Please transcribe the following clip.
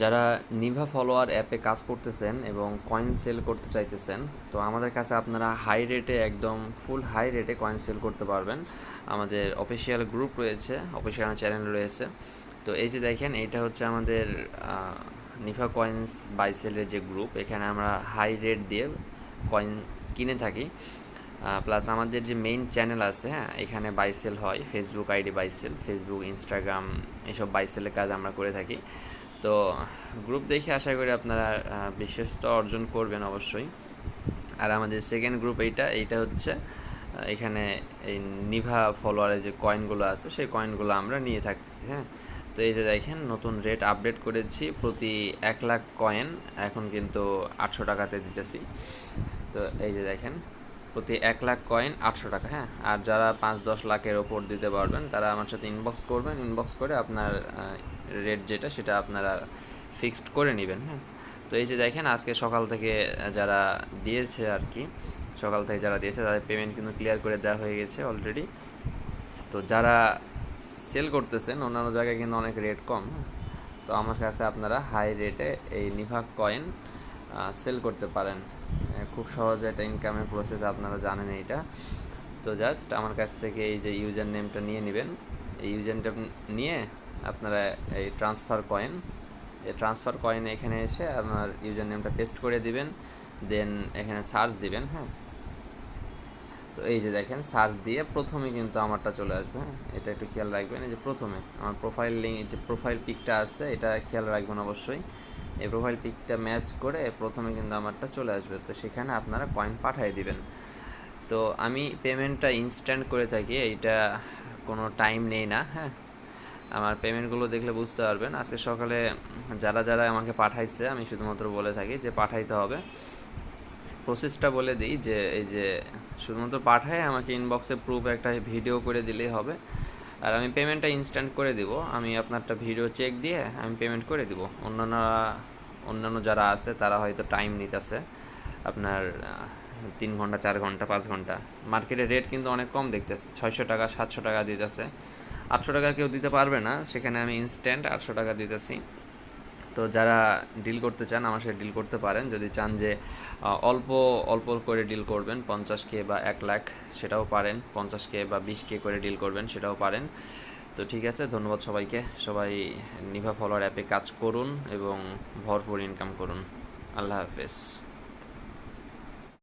যারা নিভা ফলোয়ার অ্যাপে কাজ করতেছেন এবং কয়েন সেল করতে চাইতেছেন, তো আমাদের কাছে আপনারা হাই রেটে, একদম ফুল হাই রেটে কয়েন সেল করতে পারবেন। আমাদের অফিসিয়াল গ্রুপ রয়েছে, অফিসিয়াল চ্যানেল রয়েছে। তো এই যে দেখেন, এইটা হচ্ছে আমাদের নিভা কয়েন্স বাই সেলের যে গ্রুপ, এখানে আমরা হাই রেট দিয়ে কয়েন কিনে থাকি। প্লাস আমাদের যে মেইন চ্যানেল আছে, হ্যাঁ, এখানে বাইসেল হয়, ফেসবুক আইডি বাইসেল, ফেসবুক, ইনস্টাগ্রাম, এসব বাইসেলের কাজ আমরা করে থাকি। তো গ্রুপ দেখে আশা করি আপনারা বিশ্বস্ত অর্জন করবেন অবশ্যই। আর আমাদের সেকেন্ড গ্রুপ এইটা হচ্ছে এখানে এই নিভা ফলোয়ারের যে কয়েনগুলো আছে, সেই কয়েনগুলো আমরা নিয়ে থাকতেছি, হ্যাঁ। তো এই যে দেখেন, নতুন রেট আপডেট করেছি, প্রতি 1,00,000 কয়েন এখন কিন্তু 800 টাকাতে দিতেছি। তো এই যে দেখেন, প্রতি 1,00,000 কয়েন 800 টাকা, হ্যাঁ। আর যারা 5-10 লাখের ওপর দিতে পারবেন, তারা আমার সাথে ইনবক্স করবেন, ইনবক্স করে আপনার রেট যেটা সেটা আপনারা ফিক্সড করে নেবেন, হ্যাঁ। তো এই যে দেখেন, আজকে সকাল থেকে যারা দিয়েছে আর কি, সকাল থেকে যারা দিয়েছে তাদের পেমেন্ট কিন্তু ক্লিয়ার করে দেওয়া হয়ে গেছে অলরেডি। তো যারা সেল করতেছেন অন্যান্য জায়গায় কিন্তু অনেক রেট কম, তো আমার কাছে আপনারা হাই রেটে এই নিভা কয়েন সেল করতে পারেন। খুব সহজে একটা ইনকামের প্রসেস, আপনারা জানেন এইটা। তো জাস্ট আমার কাছ থেকে এই যে ইউজার নেমটা নিয়ে নেবেন, এই ইউজার নেম নিয়ে আপনারা এই ট্রান্সফার কয়েন এখানে এসে আমার ইউজার নেমটা পেস্ট করে দিবেন, দেন এখানে সার্চ দিবেন, হ্যাঁ। তো এই যে দেখেন, সার্চ দিয়ে প্রথমে কিন্তু আমারটা চলে আসবে, হ্যাঁ। এটা একটু খেয়াল রাখবেন, এই যে প্রথমে আমার প্রোফাইল লিঙ্ক, যে প্রোফাইল পিকটা আছে, এটা খেয়াল রাখবেন অবশ্যই। এই প্রোফাইল পিকটা ম্যাচ করে প্রথমে কিন্তু আমারটা চলে আসবে, তো সেখানে আপনারা কয়েন পাঠিয়ে দিবেন। তো আমি পেমেন্টটা ইনস্ট্যান্ট করে থাকি, এইটা কোনো টাইম নেই না, হ্যাঁ। আমার পেমেন্টগুলো দেখলে বুঝতে পারবেন। আজকে সকালে যারা যারা আমাকে পাঠাইছে, আমি শুধুমাত্র বলে থাকি যে পাঠাইতে হবে। প্রসেসটা বলে দিই, যে এই যে শুধুমাত্র পাঠায় আমাকে ইনবক্সে প্রুফ একটা ভিডিও করে দিলেই হবে, আর আমি পেমেন্টটা ইনস্ট্যান্ট করে দিব। আমি আপনারটা ভিডিও চেক দিয়ে আমি পেমেন্ট করে দিব। অন্যান্য যারা আছে তারা হয়তো টাইম নিতেছে, আপনার 3 ঘন্টা, 4 ঘন্টা, 5 ঘন্টা। মার্কেটের রেট কিন্তু অনেক কম দেখতেছে, 600 টাকা, 700 টাকা দিতেছে। 800 টাকা কেউ দিতে পারবে না, সেখানে আমি ইনস্ট্যান্ট 800 টাকা দিতেছি। তো যারা ডিল করতে চান আমার সাথে ডিল করতে পারেন। যদি চান যে অল্প অল্প করে ডিল করবেন, 50K বা 1,00,000, সেটাও পারেন। 50K বা 20K করে ডিল করবেন, সেটাও পারেন। তো ঠিক আছে, ধন্যবাদ সবাইকে। সবাই নিভা ফলোয়ার অ্যাপে কাজ করুন এবং ভরপুর ইনকাম করুন। আল্লাহ হাফেজ।